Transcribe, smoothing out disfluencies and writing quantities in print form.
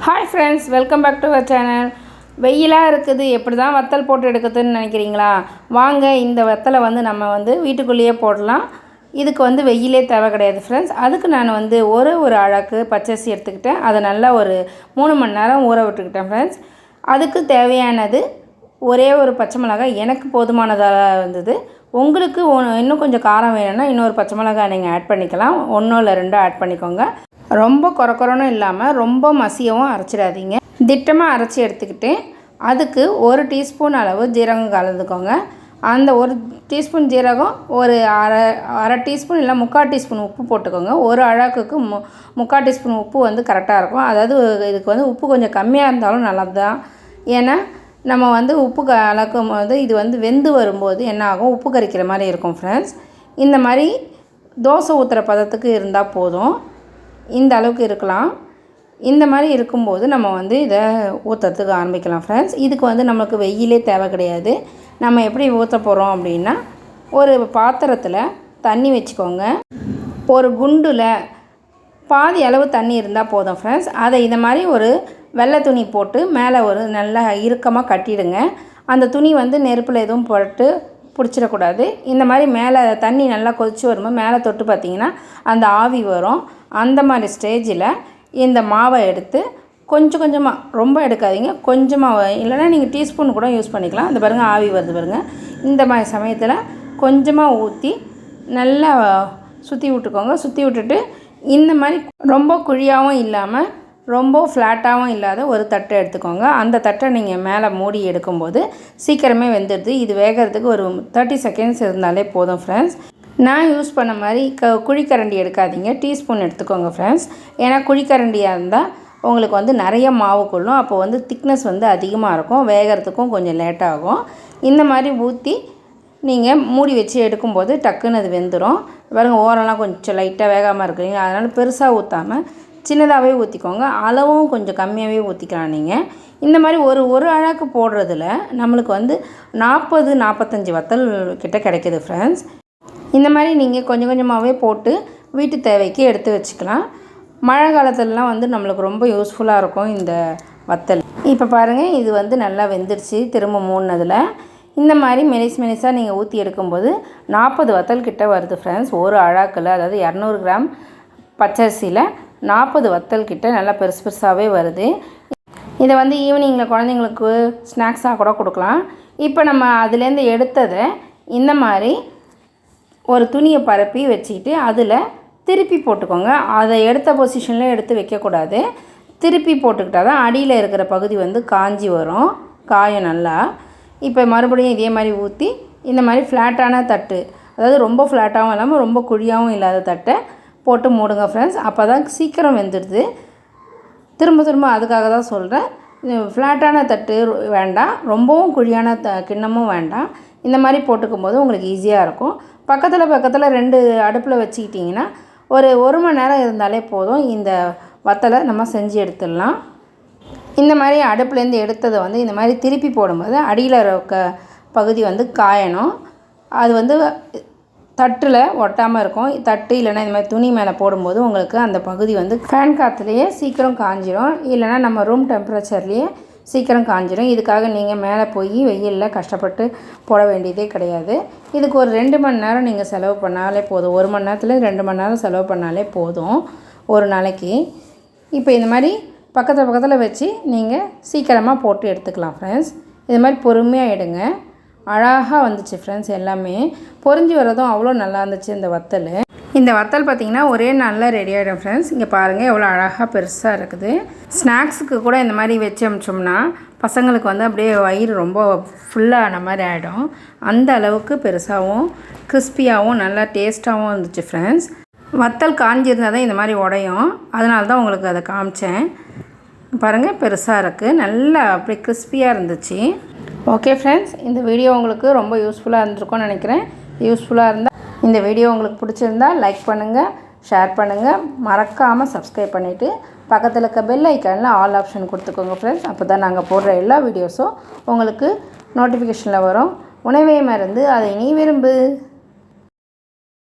Hi friends, welcome back to our channel. வெயிலாக இருக்குது எப்படி தான் வத்தல் போட்டு எடுக்குதுன்னு நினைக்கிறீங்களா? வாங்க இந்த வத்தலை நம்ம வீட்டுக்குள்ளேயே போடலாம். இதுக்கு வெயிலே தேவை கிடையாது ஃப்ரெண்ட்ஸ். அதுக்கு நான் ஒரு அழகு பச்சரிசி எடுத்துக்கிட்டேன். அதை நல்லா ஒரு 3 மணி நேரம் ஊற விட்டுக்கிட்டேன் ஃப்ரெண்ட்ஸ். அதுக்கு தேவையானது ஒரே ஒரு பச்சை மிளகாய் எனக்கு போதுமானதாக இருந்தது. உங்களுக்கு இன்னும் கொஞ்சம் காரம் வேணும்னா இன்னொரு பச்சை மிளகாய் நீங்கள் ஆட் பண்ணிக்கலாம். 1 இல்லை 2 ஆட் பண்ணிக்கோங்க. ரொம்ப கொரகொரனும் இல்லாமல் ரொம்ப மசியவும் அரைச்சிடாதீங்க. திட்டமாக அரைச்சி எடுத்துக்கிட்டு அதுக்கு 1 டீஸ்பூன் அளவு ஜீரகம் கலந்துக்கோங்க. அந்த 1 டீஸ்பூன் ஜீரகம் ஒரு அரை டீஸ்பூன் இல்லை 3/4 டீஸ்பூன் உப்பு போட்டுக்கோங்க. ஒரு அழகுக்கு 3/4 டீஸ்பூன் உப்பு கரெக்டாக இருக்கும். அதாவது இதுக்கு உப்பு கொஞ்சம் கம்மியாக இருந்தாலும் நல்லது தான். ஏன்னா நம்ம உப்பு கலக்கும் போது இது வெந்து வரும்போது என்ன ஆகும், உப்பு கரிக்கிற மாதிரி இருக்கும் ஃப்ரெண்ட்ஸ். இந்த மாதிரி தோசை ஊற்றுற பதத்துக்கு இருந்தால் போதும். இந்த அளவுக்கு இருக்கலாம். இந்த மாதிரி இருக்கும்போது நம்ம இதை ஊற்றுறதுக்கு ஆரம்பிக்கலாம் ஃப்ரெண்ட்ஸ். இதுக்கு நமக்கு வெயிலே தேவை கிடையாது. நம்ம எப்படி ஊற்ற போகிறோம் அப்படின்னா, ஒரு பாத்திரத்தில் தண்ணி வச்சுக்கோங்க. ஒரு குண்டில் பாதி அளவு தண்ணி இருந்தால் போதும் ஃப்ரெண்ட்ஸ். அதை இந்த மாதிரி ஒரு வெள்ளை துணி போட்டு மேலே ஒரு நல்லா இறுக்கமாக கட்டிடுங்க. அந்த துணி நெருப்பில் எதுவும் போட்டு பிடிச்சிடக்கூடாது. இந்த மாதிரி மேலே தண்ணி நல்லா கொதிச்சு வரும்போது மேலே தொட்டு பார்த்திங்கன்னா அந்த ஆவி வரும். அந்த மாதிரி ஸ்டேஜில் இந்த மாவை எடுத்து கொஞ்சம் கொஞ்சமாக, ரொம்ப எடுக்காதீங்க, கொஞ்சமாக, இல்லைனா நீங்கள் டீஸ்பூன் கூட யூஸ் பண்ணிக்கலாம். அந்த பாருங்கள் ஆவி வருது பாருங்கள். இந்த மாதிரி சமயத்தில் கொஞ்சமாக ஊற்றி நல்லா சுற்றி விட்டுக்கோங்க. சுற்றி விட்டுட்டு இந்த மாதிரி ரொம்ப குழியாகவும் இல்லாமல் ரொம்ப ஃப்ளாட்டாகவும் இல்லாத ஒரு தட்டை எடுத்துக்கோங்க. அந்த தட்டை நீங்கள் மேலே மூடி எடுக்கும்போது சீக்கிரமே வெந்துடுது. இது வேகிறதுக்கு ஒரு 30 செகண்ட்ஸ் இருந்தாலே போதும் ஃப்ரெண்ட்ஸ். நான் யூஸ் பண்ண மாதிரி குழிக்கரண்டி எடுக்காதீங்க, டீஸ்பூன் எடுத்துக்கோங்க ஃப்ரெண்ட்ஸ். ஏன்னா குழிக்கரண்டியாக இருந்தால் உங்களுக்கு நிறைய மாவு கொள்ளும். அப்போ திக்னஸ் அதிகமாக இருக்கும், வேகிறதுக்கும் கொஞ்சம் லேட்டாகும். இந்த மாதிரி ஊற்றி நீங்கள் மூடி வச்சு எடுக்கும்போது டக்குன்னு அது வெந்துடும். பாருங்கள், ஓரெல்லாம் கொஞ்சம் லைட்டாக வேகாமல் இருக்குறீங்க. அதனால் பெருசாக ஊற்றாமல் சின்னதாகவே ஊற்றிக்கோங்க. அளவும் கொஞ்சம் கம்மியாகவே ஊற்றிக்கலாம் நீங்கள். இந்த மாதிரி ஒரு அழகு போடுறதுல நம்மளுக்கு 40-45 வத்தல் கிட்ட கிடைக்கிது ஃப்ரெண்ட்ஸ். இந்த மாதிரி நீங்கள் கொஞ்சம் கொஞ்சமாகவே போட்டு வீட்டு தேவைக்கு எடுத்து வச்சுக்கலாம். மழை காலத்துலலாம் நம்மளுக்கு ரொம்ப யூஸ்ஃபுல்லாக இருக்கும் இந்த வத்தல். இப்போ பாருங்கள், இது நல்லா வெந்துடுச்சு. திரும்ப மூணுனதில் இந்த மாதிரி மெலிசாக நீங்கள் ஊற்றி எடுக்கும்போது 40 வத்தல் கிட்ட வருது ஃப்ரெண்ட்ஸ். ஒரு அழாக்கில், அதாவது 200 கிராம் பச்சரிசியில் 40 வத்தல் கிட்ட நல்லா பெருசாகவே வருது. இதை ஈவினிங்கில் குழந்தைங்களுக்கு ஸ்நாக்ஸாக கூட கொடுக்கலாம். இப்போ நம்ம அதுலேருந்து எடுத்ததை இந்த மாதிரி ஒரு துணியை பரப்பி வச்சுக்கிட்டு அதில் திருப்பி போட்டுக்கோங்க. அதை எடுத்த பொசிஷனில் எடுத்து வைக்கக்கூடாது. திருப்பி போட்டுக்கிட்டால் தான் அடியில் இருக்கிற பகுதி காஞ்சி வரும், காயும் நல்லா. இப்போ மறுபடியும் இதே மாதிரி ஊற்றி இந்த மாதிரி ஃப்ளாட்டான தட்டு, அதாவது ரொம்ப ஃப்ளாட்டாகவும் இல்லாமல் ரொம்ப குழியாகவும் இல்லாத தட்டை போட்டு மூடுங்க ஃப்ரெண்ட்ஸ். அப்போ தான் சீக்கிரம் வெந்துடுது. திரும்ப அதுக்காக தான் சொல்கிறேன். ஃப்ளாட்டான தட்டு வேண்டாம், ரொம்பவும் குழியான கிண்ணமும் வேண்டாம். இந்த மாதிரி போட்டுக்கும் போது உங்களுக்கு ஈஸியாக இருக்கும். பக்கத்தில் 2 அடுப்பில் வச்சுக்கிட்டிங்கன்னா ஒரு மணி நேரம் இருந்தாலே போதும். இந்த வத்தலை நம்ம செஞ்சு எடுத்துடலாம். இந்த மாதிரி அடுப்புலேருந்து எடுத்ததை இந்த மாதிரி திருப்பி போடும்போது அடியில் இருக்க பகுதி காயணும். அது தட்டில் ஒட்டாமல் இருக்கும். தட்டு இல்லைனா இந்த மாதிரி துணி மேலே போடும்போது உங்களுக்கு அந்த பகுதி ஃபேன் காற்றுலேயே சீக்கிரம் காஞ்சிடும், இல்லைனா நம்ம ரூம் டெம்பரேச்சர்லேயே சீக்கிரம் காஞ்சிடும். இதுக்காக நீங்கள் மேலே போய் வெயிலில் கஷ்டப்பட்டு போட வேண்டியதே கிடையாது. இதுக்கு ஒரு 2 மணி நேரம் நீங்கள் செலவு பண்ணாலே போதும். 1 மணி நேரத்தில் 2 மணி நேரம் செலவு பண்ணாலே போதும் ஒரு நாளைக்கு. இப்போ இந்த மாதிரி பக்கத்தில் வச்சு நீங்கள் சீக்கிரமாக போட்டு எடுத்துக்கலாம் ஃப்ரெண்ட்ஸ். இது மாதிரி பொறுமையாக எடுங்க. அழகாக வந்துச்சு ஃப்ரெண்ட்ஸ். எல்லாமே பொரிஞ்சு வரதும் அவ்வளோ நல்லா இருந்துச்சு இந்த வத்தல். இந்த வத்தல் பார்த்திங்கன்னா ஒரே நாளில் ரெடி ஆகிடும் ஃப்ரெண்ட்ஸ். இங்கே பாருங்கள் எவ்வளோ அழகாக பெருசாக இருக்குது. ஸ்நாக்ஸுக்கு கூட இந்த மாதிரி வச்சு அமிச்சோம்னா பசங்களுக்கு அப்படியே வயிறு ரொம்ப ஃபுல்லான மாதிரி ஆகிடும். அந்த அளவுக்கு பெருசாகவும் கிறிஸ்பியாகவும் நல்லா டேஸ்ட்டாகவும் இருந்துச்சு ஃப்ரெண்ட்ஸ். வத்தல் காஞ்சிருந்தால் தான் இந்த மாதிரி உடையும், அதனால தான் உங்களுக்கு அதை காமிச்சேன். பாருங்கள், பெருசாக இருக்குது, நல்லா அப்படியே கிறிஸ்பியாக இருந்துச்சு. ஓகே ஃப்ரெண்ட்ஸ், இந்த வீடியோ உங்களுக்கு ரொம்ப யூஸ்ஃபுல்லாக இருந்திருக்கும்னு நினைக்கிறேன். யூஸ்ஃபுல்லாக இருந்தால் இந்த வீடியோ உங்களுக்கு பிடிச்சிருந்தால் லைக் பண்ணுங்கள், ஷேர் பண்ணுங்கள், மறக்காமல் சப்ஸ்கிரைப் பண்ணிவிட்டு பக்கத்தில் இருக்க பெல் ஐக்கானில் ஆல் ஆப்ஷன் கொடுத்துக்கோங்க ஃப்ரெண்ட்ஸ். அப்போ தான் நாங்கள் போடுற எல்லா வீடியோஸும் உங்களுக்கு நோட்டிஃபிகேஷனில் வரும். உணவே மருந்து அதை நீ விரும்பு.